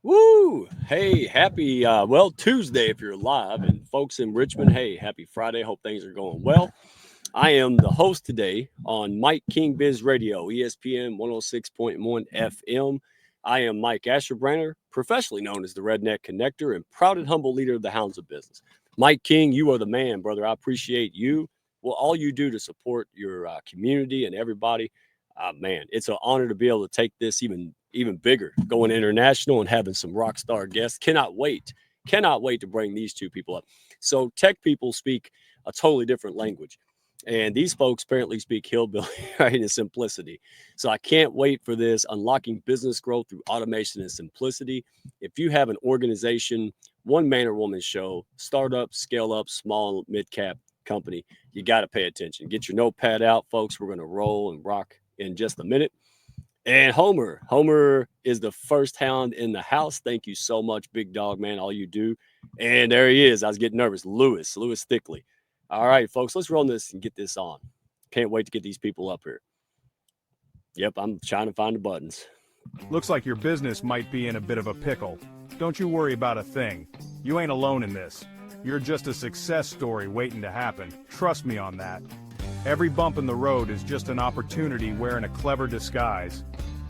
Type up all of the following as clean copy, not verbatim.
Woo! Hey, happy, Tuesday if you're live. And folks in Richmond, hey, happy Friday. Hope things are going well. I am the host today on King Biz Radio, ESPN 106.1 FM. I am Mike Asherbrander, professionally known as the Redneck Connector and proud and humble leader of the Hounds of Business. Mike King, you are the man, brother. I appreciate you. Well, all you do to support your community and everybody. Man, it's an honor to be able to take this even bigger, going international and having some rock star guests. Cannot wait to bring these two people up. So tech people speak a totally different language, and these folks apparently speak hillbilly, right, in simplicity. So I can't wait for this, unlocking business growth through automation and simplicity. If you have an organization, one man or woman show, startup, scale up, small, mid cap company, you got to pay attention. Get your notepad out, folks. We're going to roll and rock in just a minute. And Homer is the first hound in the house. Thank you so much, big dog, man, all you do. And there he is. I was getting nervous. Lewis Thickley. All right, folks, let's run this and get this on. Can't wait to get these people up here. Yep, I'm trying to find the buttons. Looks like your business might be in a bit of a pickle. Don't you worry about a thing. You ain't alone in this. You're just a success story waiting to happen. Trust me on that. Every bump in the road is just an opportunity wearing a clever disguise.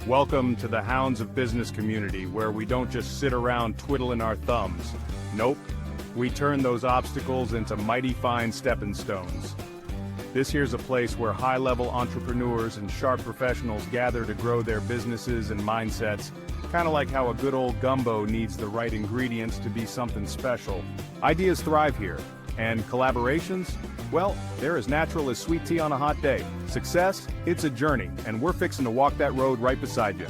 Welcome to the Hounds of Business community, where we don't just sit around twiddling our thumbs. Nope, we turn those obstacles into mighty fine stepping stones. This here's a place where high-level entrepreneurs and sharp professionals gather to grow their businesses and mindsets, kind of like how a good old gumbo needs the right ingredients to be something special. Ideas thrive here, and collaborations? Well, they're as natural as sweet tea on a hot day. Success? It's a journey, and we're fixing to walk that road right beside you.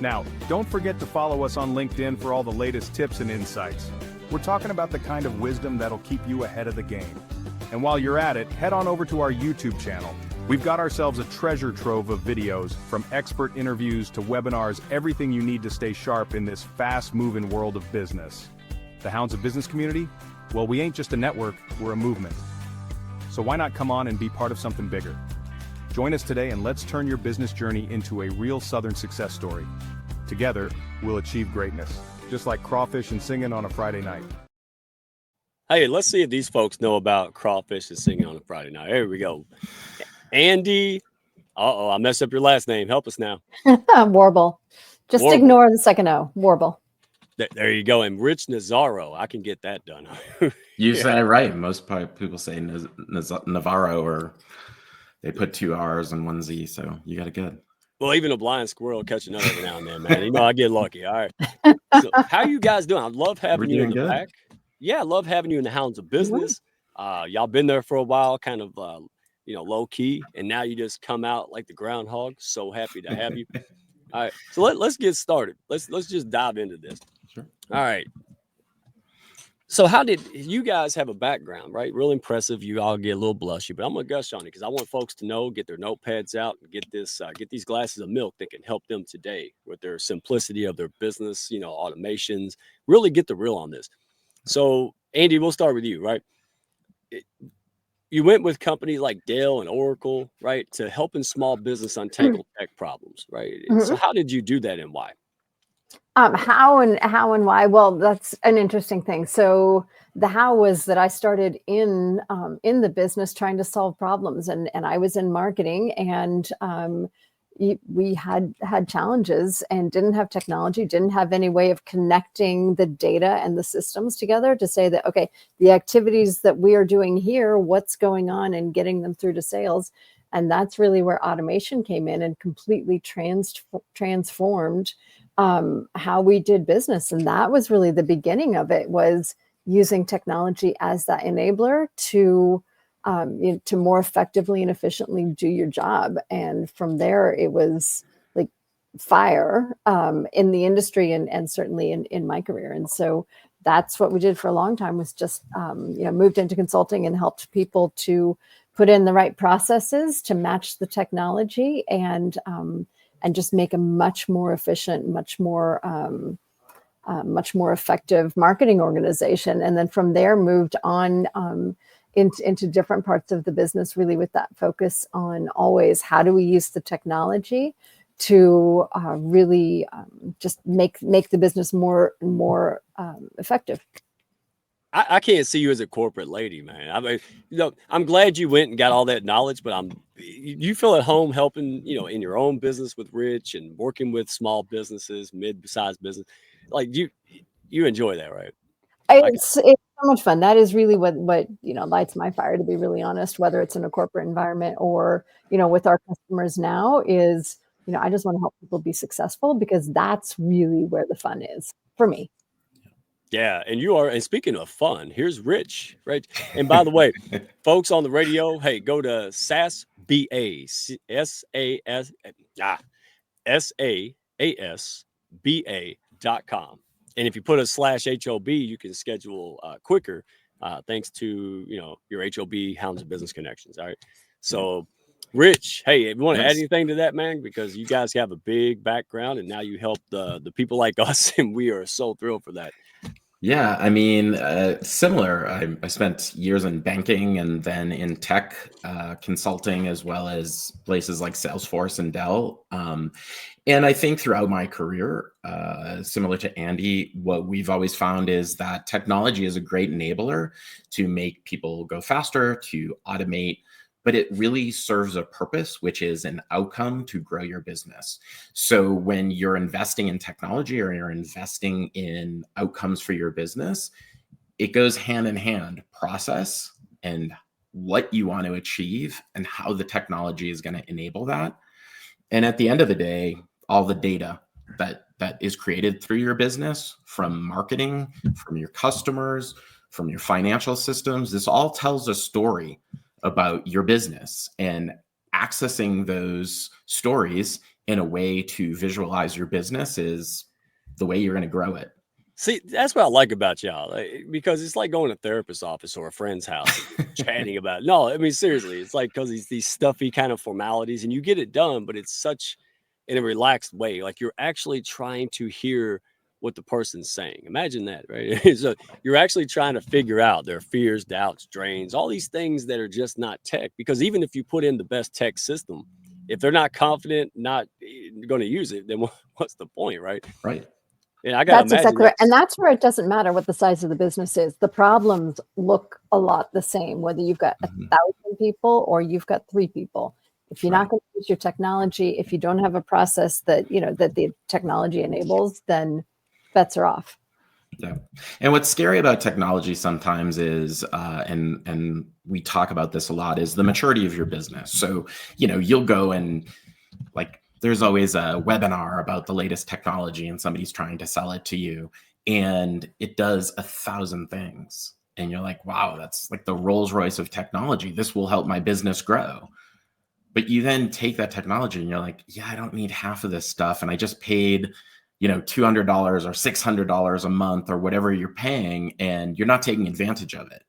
Now, don't forget to follow us on LinkedIn for all the latest tips and insights. We're talking about the kind of wisdom that'll keep you ahead of the game. And while you're at it, head on over to our YouTube channel. We've got ourselves a treasure trove of videos, from expert interviews to webinars, everything you need to stay sharp in this fast-moving world of business. The Hounds of Business community? Well, we ain't just a network, we're a movement. So why not come on and be part of something bigger? Join us today and let's turn your business journey into a real Southern success story. Together, we'll achieve greatness, just like crawfish and singing on a Friday night. Hey, let's see if these folks know about crawfish and singing on a Friday night. Here we go. Andy. I messed up your last name. Help us now. Warble. Just Warble. Ignore the second O. Warble. There you go. And Rich Nazzaro. I can get that done. You say it right. Most people say Navarro, or they put 2 R's and 1 Z, so you got it good. Well, even a blind squirrel will catch another every now and then, man. I get lucky. All right. So how you guys doing? I love having you in the back. Yeah, I love having you in the Hounds of Business. Y'all been there for a while, kind of, low key, and now you just come out like the groundhog. So happy to have you. All right, so let's get started. Let's just dive into this. Sure. All right. So how did you guys have a background, right? Real impressive. You all get a little blushy, but I'm gonna gush on it because I want folks to know, get their notepads out, and get these glasses of milk that can help them today with their simplicity of their business, automations. Really get the real on this. So, Andy, we'll start with you, right? You went with companies like Dell and Oracle, right, to helping small business untangle tech problems, right? Mm-hmm. So how did you do that and why? How and why? Well, that's an interesting thing. So the how was that I started in the business trying to solve problems, and I was in marketing, and we had challenges and didn't have technology, didn't have any way of connecting the data and the systems together to say that, okay, the activities that we are doing here, what's going on, and getting them through to sales. And that's really where automation came in and completely transformed how we did business. And that was really the beginning of it, was using technology as that enabler to more effectively and efficiently do your job. And from there, it was like fire in the industry and certainly in my career. And so that's what we did for a long time, was just moved into consulting and helped people to put in the right processes to match the technology and just make a much more efficient, much more effective marketing organization. And then from there moved on into different parts of the business, really with that focus on always how do we use the technology to really just make the business more effective. I can't see you as a corporate lady, man. I mean, I'm glad you went and got all that knowledge, but you feel at home helping, in your own business with Rich and working with small businesses, mid-sized business. Like you enjoy that, right? It's so much fun. That is really what lights my fire, to be really honest, whether it's in a corporate environment or, with our customers now is, I just want to help people be successful, because that's really where the fun is for me. Yeah, and you are. And speaking of fun, here's Rich, right? And by the way, folks on the radio, hey, go to SASBA, SASBA.com. And if you put a /HOB, you can schedule quicker, thanks to your HOB Hounds of Business Connections. All right. So, Rich, hey, if you want to add anything to that, man, because you guys have a big background, and now you help the people like us, and we are so thrilled for that. Yeah, I mean, similar. I spent years in banking and then in tech consulting, as well as places like Salesforce and Dell. And I think throughout my career, similar to Andy, what we've always found is that technology is a great enabler to make people go faster, to automate, but it really serves a purpose, which is an outcome to grow your business. So when you're investing in technology or you're investing in outcomes for your business, it goes hand in hand, process and what you want to achieve and how the technology is going to enable that. And at the end of the day, all the data that is created through your business, from marketing, from your customers, from your financial systems, this all tells a story about your business, and accessing those stories in a way to visualize your business is the way you're going to grow it. See, that's what I like about y'all, because it's like going to a therapist's office or a friend's house chatting about it. No, I mean, seriously, it's like, because it's these stuffy kind of formalities and you get it done, but it's such in a relaxed way. Like you're actually trying to hear what the person's saying. Imagine that, right? So you're actually trying to figure out their fears, doubts, drains, all these things that are just not tech. Because even if you put in the best tech system, if they're not confident, not going to use it, then what's the point, right? Right. And I got to imagine exactly right. And that's where it doesn't matter what the size of the business is. The problems look a lot the same, whether you've got 1,000 people or you've got 3 people. If you're not going to use your technology, if you don't have a process that, that the technology enables, then bets are off. Yeah. And what's scary about technology sometimes is, and we talk about this a lot, is the maturity of your business. So, you'll go and there's always a webinar about the latest technology and somebody's trying to sell it to you, and it does 1,000 things. And you're like, wow, that's like the Rolls Royce of technology. This will help my business grow. But you then take that technology and you're like, yeah, I don't need half of this stuff. And I just paid $200 or $600 a month or whatever you're paying, and you're not taking advantage of it.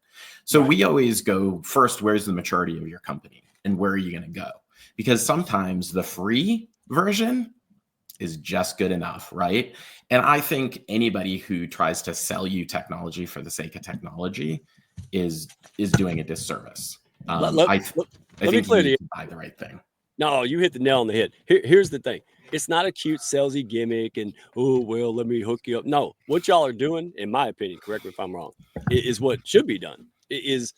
So we always go first, where's the maturity of your company and where are you going to go? Because sometimes the free version is just good enough, right? And I think anybody who tries to sell you technology for the sake of technology is doing a disservice. I think you need to buy the right thing. No, you hit the nail on the head. Here's the thing. It's not a cute salesy gimmick and, oh, well, let me hook you up. No, what y'all are doing, in my opinion, correct me if I'm wrong, is what should be done. It is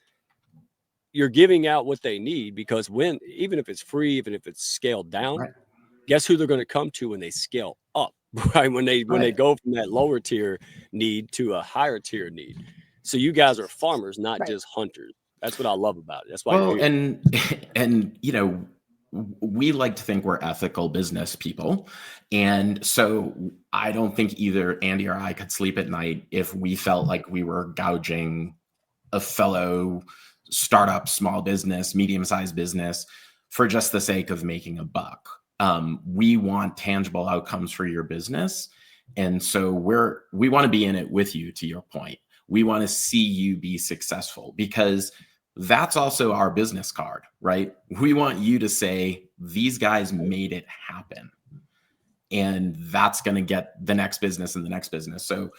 you're giving out what they need, because even if it's free, even if it's scaled down, guess who they're going to come to when they scale up, right? When they go from that lower tier need to a higher tier need. So you guys are farmers, not just hunters. That's what I love about it. That's why. Well, and we like to think we're ethical business people. And so I don't think either Andy or I could sleep at night if we felt like we were gouging a fellow startup, small business, medium-sized business for just the sake of making a buck. We want tangible outcomes for your business. And so we want to be in it with you, to your point. We want to see you be successful, because that's also our business card, right? We want you to say, these guys made it happen. And that's going to get the next business and the next business. So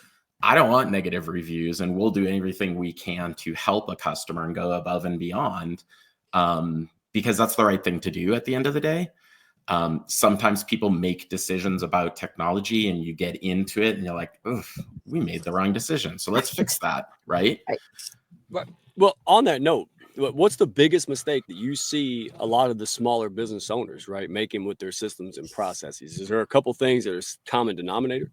I don't want negative reviews, and we'll do everything we can to help a customer and go above and beyond, because that's the right thing to do at the end of the day. Sometimes people make decisions about technology and you get into it and you're like, ugh, we made the wrong decision. So let's fix that, right? Right. Well, on that note, what's the biggest mistake that you see a lot of the smaller business owners, right, making with their systems and processes? Is there a couple things that are common denominator?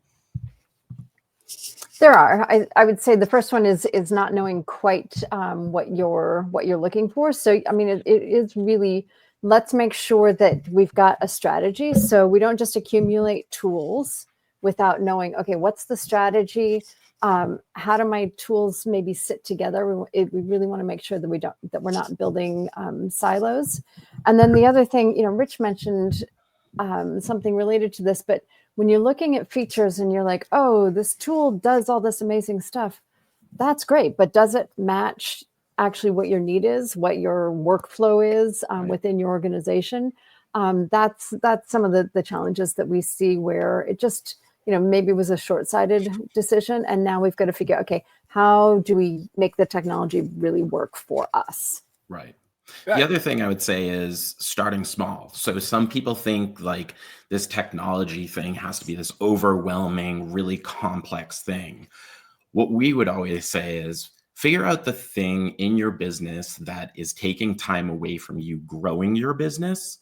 There are. I would say the first one is not knowing quite what you're looking for. So I mean, it is really, let's make sure that we've got a strategy. So we don't just accumulate tools without knowing, okay, what's the strategy? How do my tools maybe sit together? We really want to make sure that we're not building silos. And then the other thing, Rich mentioned something related to this, but when you're looking at features and you're like, oh, this tool does all this amazing stuff, that's great, but does it match actually what your need is, what your workflow is within your organization? That's some of the challenges that we see where it just, maybe it was a short-sighted decision, and now we've got to figure out, okay, how do we make the technology really work for us? Right. The other thing I would say is starting small. So some people think like this technology thing has to be this overwhelming, really complex thing. What we would always say is figure out the thing in your business that is taking time away from you growing your business,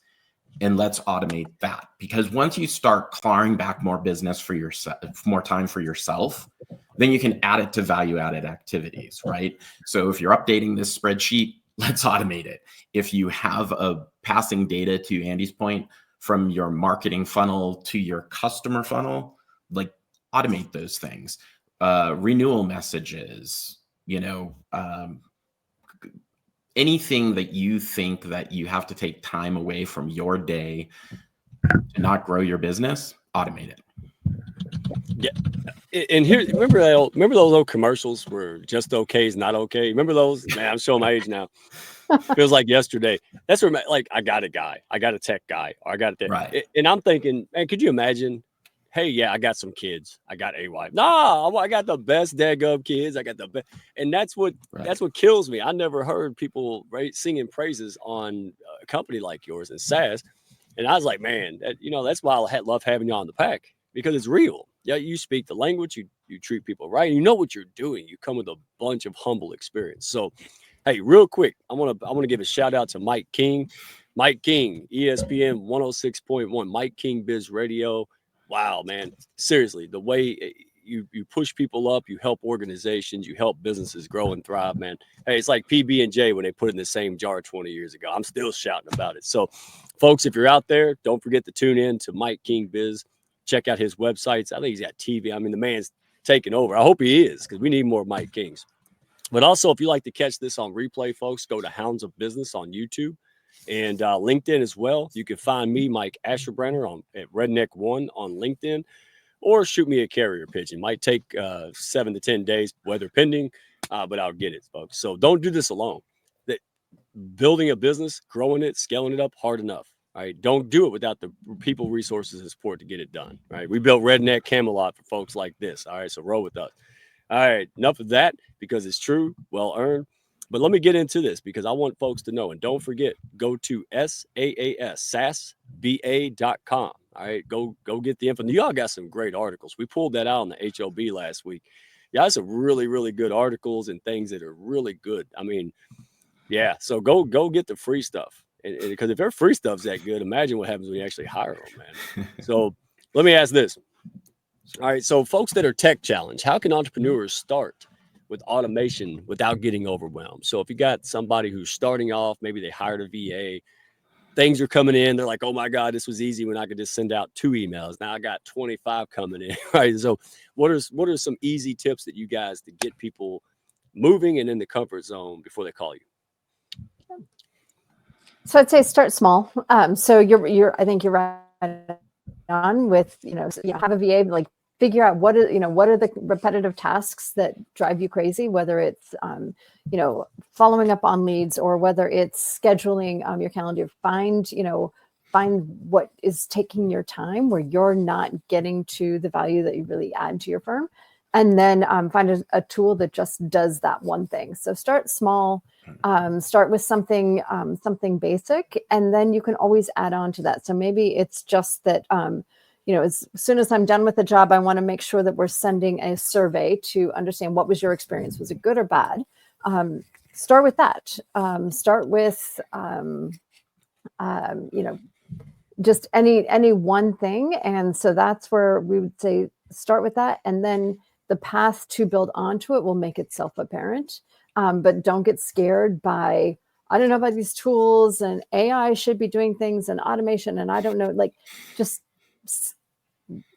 and let's automate that. Because once you start clawing back more business for yourself, more time for yourself, then you can add it to value-added activities, right? So if you're updating this spreadsheet, let's automate it. If you have a passing data, to Andy's point, from your marketing funnel to your customer funnel, like automate those things. Renewal messages, anything that you think that you have to take time away from your day to not grow your business, automate it. Yeah. And here, remember those old commercials where just okay is not okay? Remember those? Man, I'm showing my age now. Feels like yesterday. That's where, like, I got a guy, I got a tech guy, or I got a tech. Right. And I'm thinking, man, could you imagine? Hey, yeah, I got some kids. I got a wife. No, I got the best daggum kids. I got the best. And that's what kills me. I never heard people singing praises on a company like yours and SaaS. And I was like, man, that's why I love having you on the pack, because it's real. Yeah, you speak the language, you treat people right, you know what you're doing. You come with a bunch of humble experience. So, hey, real quick, I want to give a shout out to Mike King. Mike King, ESPN 106.1, Mike King Biz Radio. Wow, man. Seriously, the way you push people up, you help organizations, you help businesses grow and thrive, man. Hey, it's like PB&J when they put it in the same jar 20 years ago. I'm still shouting about it. So, folks, if you're out there, don't forget to tune in to Mike King Biz. Check out his websites. I think he's got TV. I mean, the man's taking over. I hope he is, because we need more Mike Kings. But also, if you like to catch this on replay, folks, go to Hounds of Business on YouTube and LinkedIn as well. You can find me, Mike Asherbrenner, at Redneck1 on LinkedIn, or shoot me a carrier pigeon. Might take 7 to 10 days, weather pending, but I'll get it, folks. So don't do this alone. Building a business, growing it, scaling it up, hard enough. All right, don't do it without the people, resources, and support to get it done. Right, we built Redneck Camelot for folks like this. All right, so roll with us. All right, enough of that, because it's true, well earned. But let me get into this, because I want folks to know. And don't forget, go to SAASSASBA.com. All right, go get the info. Y'all got some great articles. We pulled that out on the HOB last week. Yeah, some really, really good articles and things that are really good. I mean, yeah, so go get the free stuff. Because if their free stuff's that good, imagine what happens when you actually hire them, man. So let me ask this. All right, so folks that are tech challenged, how can entrepreneurs start with automation without getting overwhelmed? So if you got somebody who's starting off, maybe they hired a VA, things are coming in, they're like, oh my God, this was easy when I could just send out 2 emails. Now I got 25 coming in, right? So what are some easy tips that you guys to get people moving and in the comfort zone before they call you? So I'd say start small. So I think you're right on with, have a VA, like figure out what are the repetitive tasks that drive you crazy, whether it's, following up on leads, or whether it's scheduling your calendar. Find what is taking your time, where you're not getting to the value that you really add to your firm. and then find a tool that just does that one thing. So start small, start with something basic, and then you can always add on to that. So maybe it's just that, as soon as I'm done with the job, I want to make sure that we're sending a survey to understand what was your experience. Was it good or bad? Start with that. Start with, just any one thing. And so that's where we would say, start with that. And then the path to build onto it will make itself apparent. But don't get scared by, I don't know about these tools, and AI should be doing things, and automation, and I don't know, like, just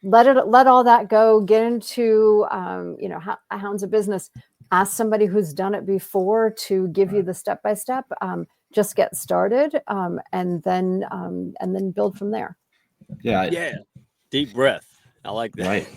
let all that go. Get into, Hounds of Business. Ask somebody who's done it before to give you the step-by-step. Just get started, and then build from there. Yeah. Deep breath. I like that. Right.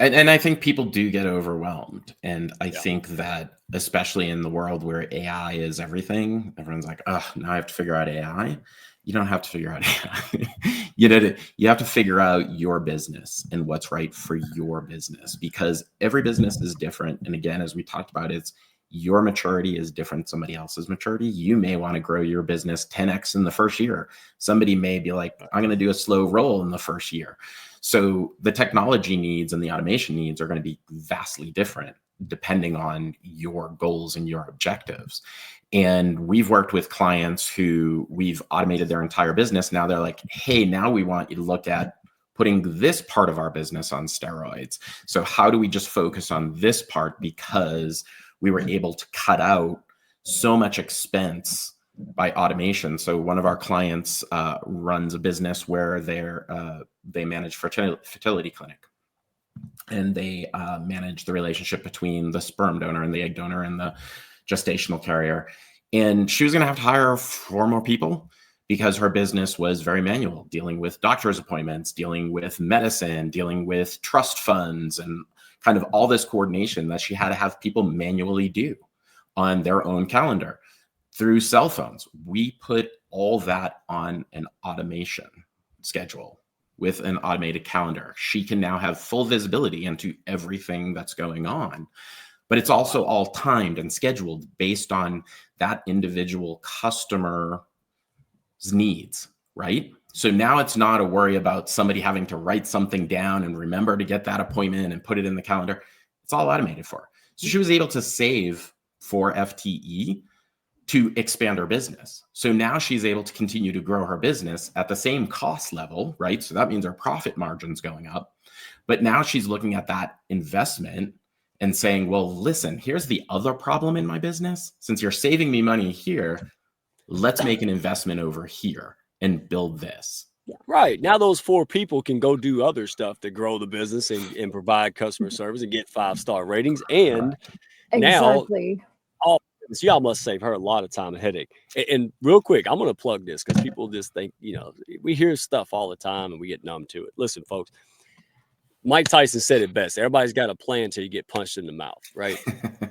And I think people do get overwhelmed. And I think that, especially in the world where AI is everything, everyone's like, oh, now I have to figure out AI. You don't have to figure out AI. You have to figure out your business and what's right for your business, because every business is different. And again, as we talked about, it's your maturity is different than somebody else's maturity. You may want to grow your business 10x in the first year. Somebody may be like, I'm going to do a slow roll in the first year. So the technology needs and the automation needs are going to be vastly different depending on your goals and your objectives. And we've worked with clients who we've automated their entire business. Now they're like, hey, now we want you to look at putting this part of our business on steroids. So how do we just focus on this part, because we were able to cut out so much expense by automation. So one of our clients runs a business where they manage fertility clinic, and they manage the relationship between the sperm donor and the egg donor and the gestational carrier. And she was going to have to hire 4 more people because her business was very manual, dealing with doctor's appointments, dealing with medicine, dealing with trust funds, and kind of all this coordination that she had to have people manually do on their own calendar through cell phones. We put all that on an automation schedule with an automated calendar. She can now have full visibility into everything that's going on, but it's also all timed and scheduled based on that individual customer's needs, right? So now it's not a worry about somebody having to write something down and remember to get that appointment and put it in the calendar. It's all automated for her. So she was able to save 4 FTE to expand her business. So now she's able to continue to grow her business at the same cost level, right? So that means her profit margin's going up. But now she's looking at that investment and saying, well, listen, here's the other problem in my business. Since you're saving me money here, let's make an investment over here and build this. Right. Now those 4 people can go do other stuff to grow the business and provide customer service and get 5-star ratings. And Exactly. Now, so y'all must save her a lot of time and headache. And real quick, I'm going to plug this because people just think, we hear stuff all the time and we get numb to it. Listen, folks, Mike Tyson said it best. Everybody's got a plan until you get punched in the mouth, right?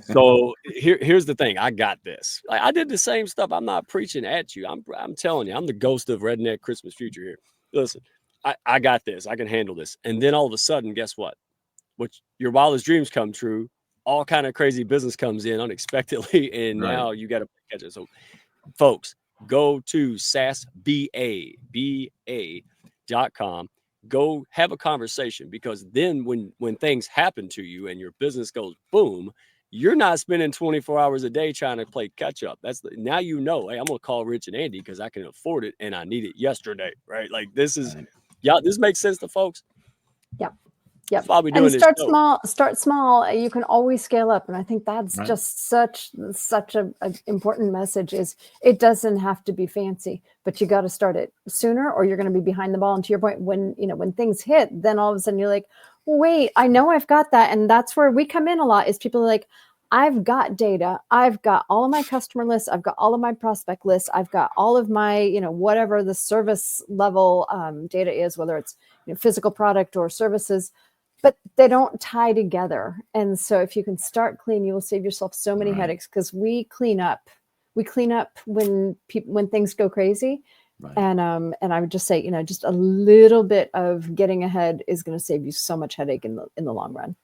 So here's the thing. I got this. I did the same stuff. I'm not preaching at you. I'm telling you, I'm the ghost of Redneck Christmas Future here. Listen, I got this. I can handle this. And then all of a sudden, guess what? Your wildest dreams come true. All kind of crazy business comes in unexpectedly, and now you got to catch it. So, folks, go to SaaSBA.com. Go have a conversation, because then when things happen to you and your business goes boom, you're not spending 24 hours a day trying to play catch up. Now hey, I'm gonna call Rich and Andy because I can afford it and I need it yesterday, right? Like this makes sense to folks. Yeah. Yep. That's why we're doing and start small. You can always scale up. And I think that's just such an important message. Is it doesn't have to be fancy, but you got to start it sooner or you're going to be behind the ball. And to your point, when things hit, then all of a sudden you're like, wait, I know I've got that. And that's where we come in a lot, is people are like, I've got data. I've got all of my customer lists. I've got all of my prospect lists. I've got all of my, whatever the service level data is, whether it's physical product or services, but they don't tie together. And so if you can start clean, you will save yourself so many headaches, because we clean up when things go crazy. Right. And I would just say, just a little bit of getting ahead is going to save you so much headache in the long run.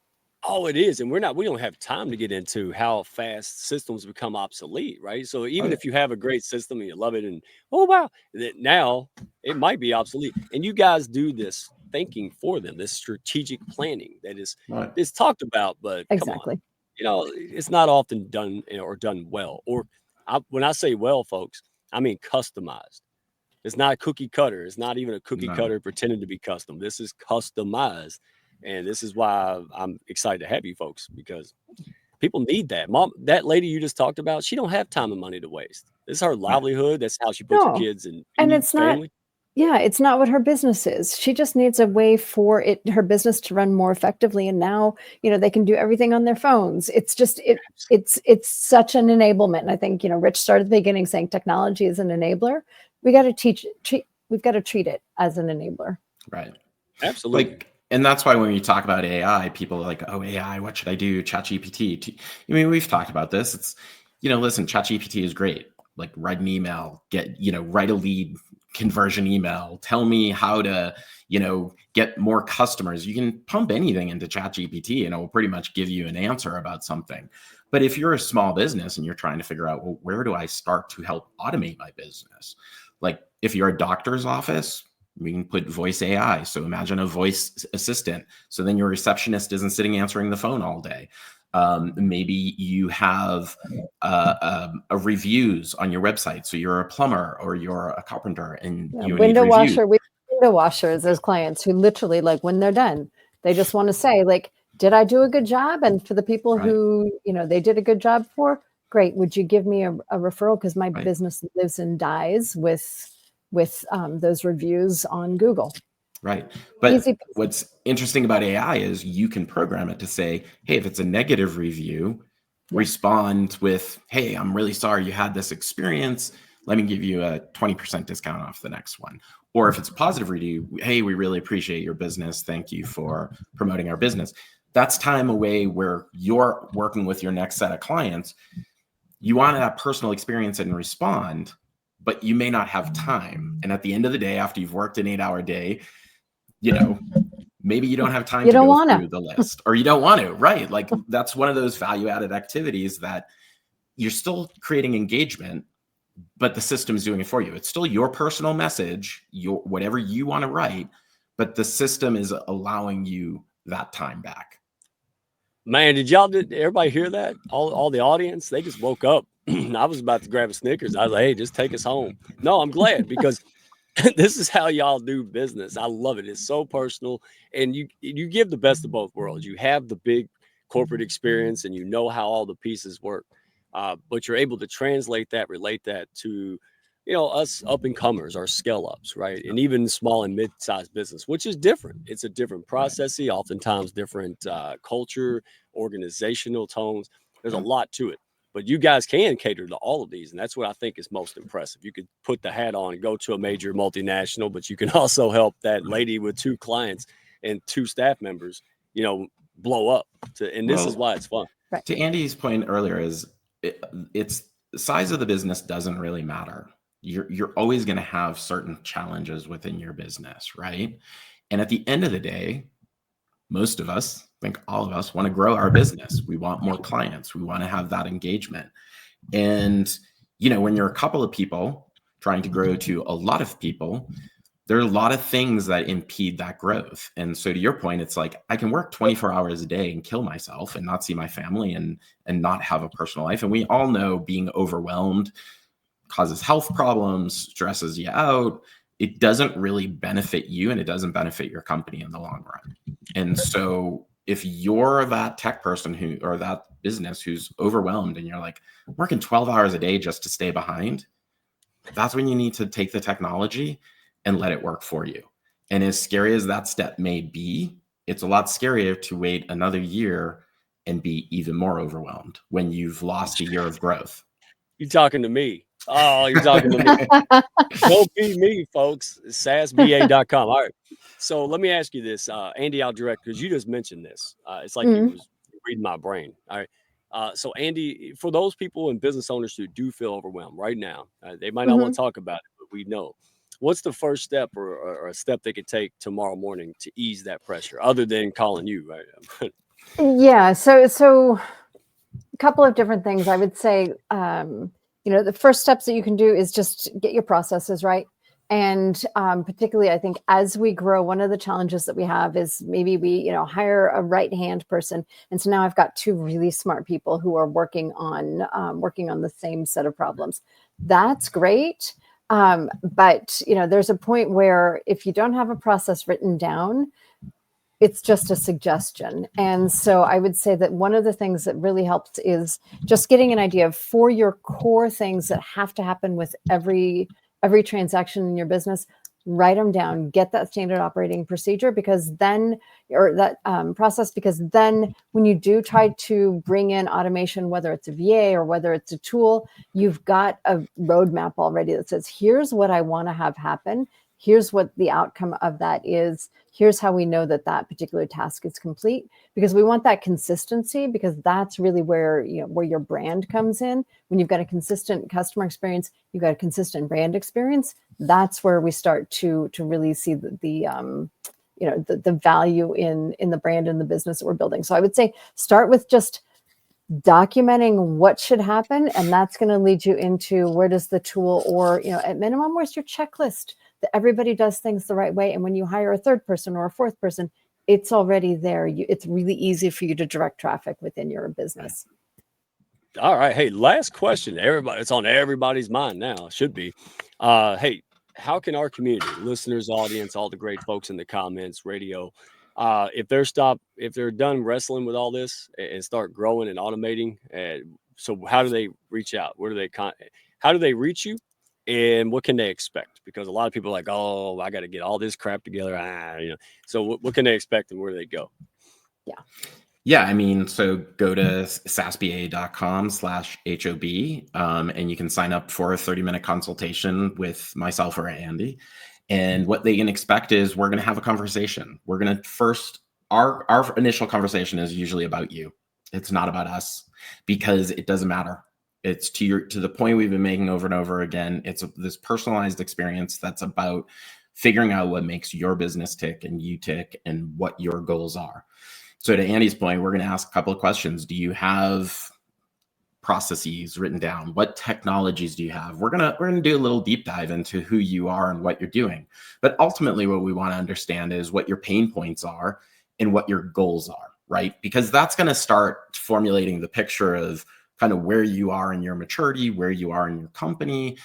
Oh, it is. And we don't have time to get into how fast systems become obsolete, right? So even if you have a great system and you love it and, oh, wow, that now it might be obsolete. And you guys do this thinking for them, this strategic planning that is Right. it's talked about, but come on, Exactly. it's not often done or done well. Or when I say well, folks, I mean customized. It's not cookie cutter. It's not even a cookie No. cutter pretending to be custom. This is customized. And this is why I'm excited to have you folks, because people need that. Mom, that lady you just talked about, she don't have time and money to waste. This is her livelihood. That's how she puts her No. kids in And it's not, family. yeah, it's not what her business is. She just needs a way for her business to run more effectively. And now, they can do everything on their phones. It's just, it's such an enablement. And I think, Rich started at the beginning saying technology is an enabler. We got to we've got to treat it as an enabler. Right. Absolutely. And that's why when we talk about AI, people are like, oh, AI, what should I do? ChatGPT. I mean, we've talked about this. It's, listen, ChatGPT is great. Like write an email, write a lead conversion email. Tell me how to, get more customers. You can pump anything into ChatGPT and it will pretty much give you an answer about something. But if you're a small business and you're trying to figure out, well, where do I start to help automate my business? Like if you're a doctor's office, we can put voice AI. So imagine a voice assistant. So then your receptionist isn't sitting answering the phone all day. Maybe you have reviews on your website. So you're a plumber or you're a carpenter and you window need washer. We have window washers as clients who literally, like, when they're done, they just want to say, like, did I do a good job? And for the people who, they did a good job for, great. Would you give me a referral? Because my business lives and dies with those reviews on Google. Right. But what's interesting about AI is you can program it to say, hey, if it's a negative review, respond with, hey, I'm really sorry you had this experience. Let me give you a 20% discount off the next one. Or if it's a positive review, hey, we really appreciate your business. Thank you for promoting our business. That's time away where you're working with your next set of clients. You want to have personal experience and respond, but you may not have time. And at the end of the day, after you've worked an 8-hour day, maybe you don't have time to go through the list, or you don't want to, right? Like that's one of those value-added activities that you're still creating engagement, but the system's doing it for you. It's still your personal message, whatever you want to write, but the system is allowing you that time back. Man, did everybody hear that? All the audience, they just woke up. I was about to grab a Snickers. I was like, hey, just take us home. No, I'm glad, because this is how y'all do business. I love it. It's so personal, and you give the best of both worlds. You have the big corporate experience, and you know how all the pieces work, but you're able to translate that, relate that to, us up and comers, our scale ups, right? And even small and mid-sized business, which is different. It's a different process, oftentimes different culture, organizational tones. There's a lot to it. But you guys can cater to all of these. And that's what I think is most impressive. You could put the hat on and go to a major multinational, but you can also help that lady with 2 clients and 2 staff members, blow up. And this is why it's fun. Right. To Andy's point earlier, it's the size of the business doesn't really matter. You're always going to have certain challenges within your business, right? And at the end of the day, most of us, I think all of us, want to grow our business. We want more clients. We want to have that engagement. And, when you're a couple of people trying to grow to a lot of people, there are a lot of things that impede that growth. And so to your point, it's like, I can work 24 hours a day and kill myself and not see my family and not have a personal life. And we all know being overwhelmed causes health problems, stresses you out. It doesn't really benefit you, and it doesn't benefit your company in the long run. And so if you're that tech person or that business who's overwhelmed and you're like working 12 hours a day just to stay behind, that's when you need to take the technology and let it work for you. And as scary as that step may be, it's a lot scarier to wait another year and be even more overwhelmed when you've lost a year of growth. You're talking to me. Oh, you're talking to me. Don't be me, folks. SaaSBA.com. All right. So let me ask you this, Andy, I'll direct, because you just mentioned this. It's like you was reading my brain. All right. So Andy, for those people and business owners who do feel overwhelmed right now, they might not want to talk about it, but we know. What's the first step or a step they could take tomorrow morning to ease that pressure, other than calling you, right? Yeah. So a couple of different things. I would say, the first steps that you can do is just get your processes right. And particularly, I think as we grow, one of the challenges that we have is maybe we, hire a right-hand person. And so now I've got two really smart people who are working on the same set of problems. That's great. But, there's a point where if you don't have a process written down, it's just a suggestion. And so I would say that one of the things that really helps is just getting an idea of for your core things that have to happen with every transaction in your business. Write them down, get that standard operating procedure, because then, or that process, because then when you do try to bring in automation, whether it's a VA or whether it's a tool, you've got a roadmap already that says, here's what I want to have happen. Here's what the outcome of that is. Here's how we know that particular task is complete, because we want that consistency, because that's really where your brand comes in. When you've got a consistent customer experience, you've got a consistent brand experience. That's where we start to really see the value in the brand and the business that we're building. So I would say start with just documenting what should happen, and that's going to lead you into where does the tool, or at minimum, where's your checklist that everybody does things the right way. And when you hire a third person or a fourth person, it's already there. It's really easy for you to direct traffic within your business. All right. Hey, last question. It's on everybody's mind now. Should be. Hey, how can our community, listeners, audience, all the great folks in the comments, radio, if they're done wrestling with all this and start growing and automating, so how do they reach out? How do they reach you? And what can they expect? Because a lot of people are like, oh, I got to get all this crap together. So what can they expect, and where do they go? Yeah, I mean, so go to sasba.com/HOB, and you can sign up for a 30-minute consultation with myself or Andy. And what they can expect is we're going to have a conversation. We're going to our initial conversation is usually about you. It's not about us, because it doesn't matter. It's to the point we've been making over and over again. It's this personalized experience that's about figuring out what makes your business tick and you tick and what your goals are. So to Andy's point, we're going to ask a couple of questions. Do you have processes written down? What technologies do you have? We're going to do a little deep dive into who you are and what you're doing. But ultimately, what we want to understand is what your pain points are and what your goals are, right? Because that's going to start formulating the picture of kind of where you are in your maturity, where you are in your company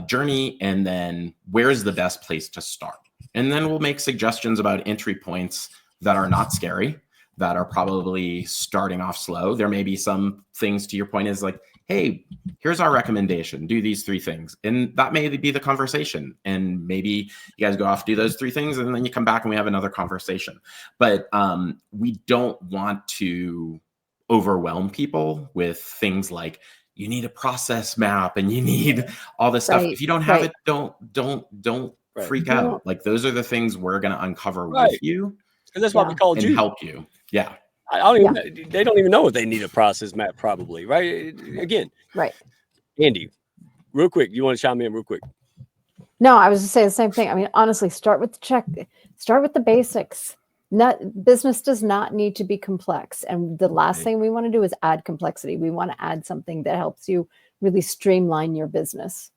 journey, and then where's the best place to start. And then we'll make suggestions about entry points that are not scary, that are probably starting off slow. There may be some things, to your point, is like, hey, here's our recommendation, do these 3 things. And that may be the conversation. And maybe you guys go off, do those 3 things, and then you come back and we have another conversation. But we don't want to overwhelm people with things like, you need a process map and you need all this stuff. If you don't have it, don't freak out. Like, those are the things we're going to uncover with you. And that's why we called you. And help you. Yeah. They don't even know if they need a process map, probably, right? Again. Right. Andy, real quick, you want to chime in real quick? No, I was just saying the same thing. I mean, honestly, start with the basics. Business does not need to be complex. And the last thing we want to do is add complexity. We want to add something that helps you really streamline your business.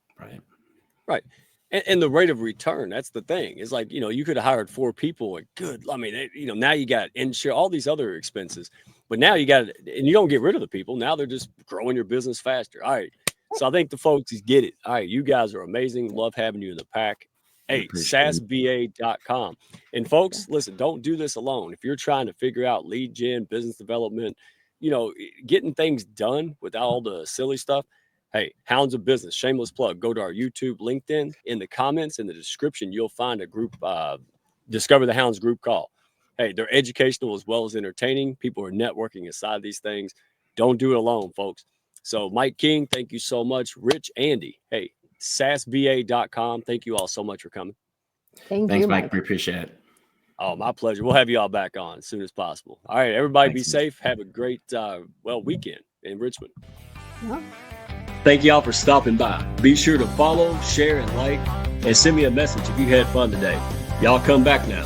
Right. And the rate of return, that's the thing. It's like, you could have hired 4 people. Like, good. I mean, now you got insurance, all these other expenses. But now you got, and you don't get rid of the people. Now they're just growing your business faster. All right. So I think the folks get it. All right. You guys are amazing. Love having you in the pack. Hey, sasba.com. And folks, listen, don't do this alone. If you're trying to figure out lead gen, business development, getting things done without all the silly stuff. Hey, Hounds of Business, shameless plug. Go to our YouTube, LinkedIn. In the comments, in the description, you'll find a group, Discover the Hounds group call. Hey, they're educational as well as entertaining. People are networking inside these things. Don't do it alone, folks. So Mike King, thank you so much. Rich, Andy, hey, sasba.com. Thank you all so much for coming. Thanks, Mike. We appreciate it. Oh, my pleasure. We'll have you all back on as soon as possible. All right, everybody, be safe. Have a great, weekend in Richmond. Yeah. Thank you all for stopping by. Be sure to follow, share, and like, and send me a message if you had fun today. Y'all come back now.